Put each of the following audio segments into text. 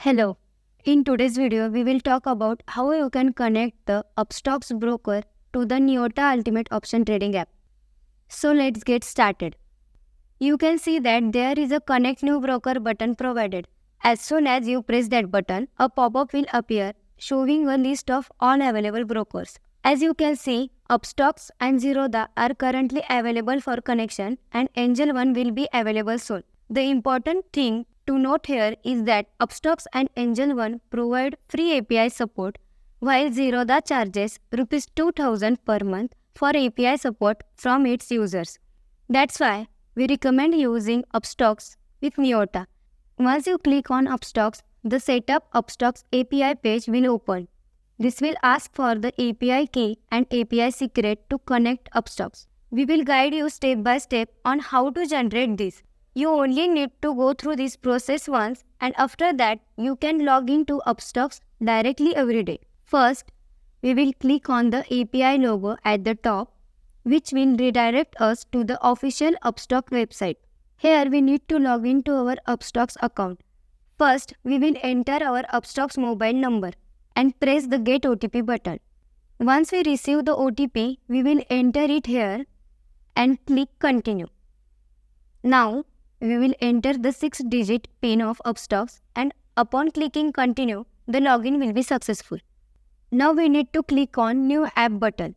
Hello. In today's video, we will talk about how you can connect the Upstox broker to the Niota Ultimate Option Trading app. So let's get started. You can see that there is a Connect New Broker button provided. As soon as you press that button, a pop-up will appear showing a list of all available brokers. As you can see, Upstox and Niota are currently available for connection and Angel One will be available soon. The important thing to note here is that Upstox and Angel One provide free API support, while Niota charges Rs 2000 per month for API support from its users. That's why we recommend using Upstox with Niota. Once you click on Upstox, the Setup Upstox API page will open. This will ask for the API key and API secret to connect Upstox. We will guide you step by step on how to generate this. You only need to go through this process once, and after that, you can log into Upstox directly every day. First, we will click on the API logo at the top, which will redirect us to the official Upstox website. Here, we need to log into our Upstox account. First, we will enter our Upstox mobile number and press the Get OTP button. Once we receive the OTP, we will enter it here and click Continue. Now, we will enter the 6-digit PIN of Upstox, and upon clicking Continue, the login will be successful. Now we need to click on New App button.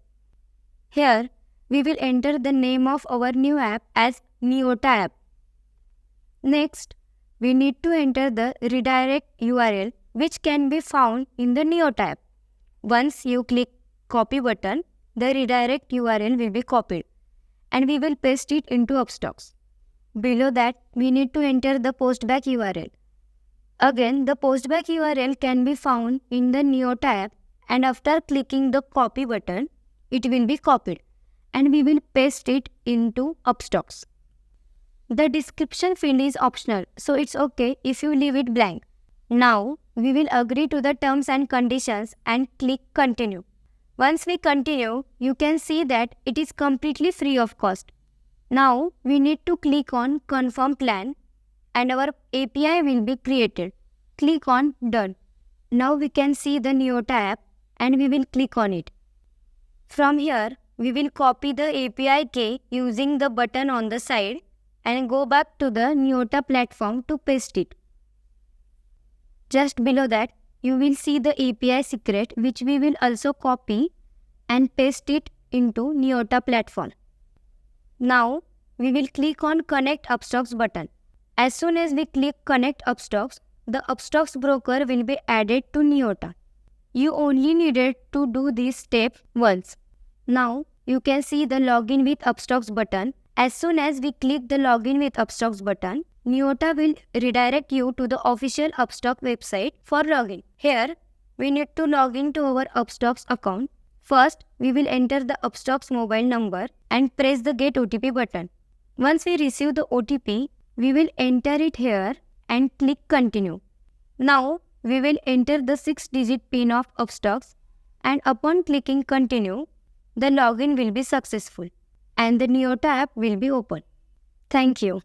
Here, we will enter the name of our new app as Niota app. Next, we need to enter the redirect URL which can be found in the Niota app. Once you click Copy button, the redirect URL will be copied and we will paste it into Upstox. Below that, we need to enter the Postback URL. Again, the Postback URL can be found in the Niota app, and after clicking the Copy button, it will be copied and we will paste it into Upstox. The description field is optional, so it's okay if you leave it blank. Now, we will agree to the terms and conditions and click Continue. Once we continue, you can see that it is completely free of cost. Now, we need to click on Confirm Plan and our API will be created. Click on Done. Now we can see the Niota app and we will click on it. From here, we will copy the API key using the button on the side and go back to the Niota platform to paste it. Just below that, you will see the API secret which we will also copy and paste it into Niota platform. Now, we will click on Connect Upstox button. As soon as we click Connect Upstox, the Upstox broker will be added to Niota. You only needed to do this step once. Now, you can see the Login with Upstox button. As soon as we click the Login with Upstox button, Niota will redirect you to the official Upstox website for login. Here, we need to log into our Upstox account. First, we will enter the Upstox mobile number and press the Get OTP button. Once we receive the OTP, we will enter it here and click Continue. Now, we will enter the 6-digit PIN of Upstox, and upon clicking Continue, the login will be successful and the Niota app will be open. Thank you.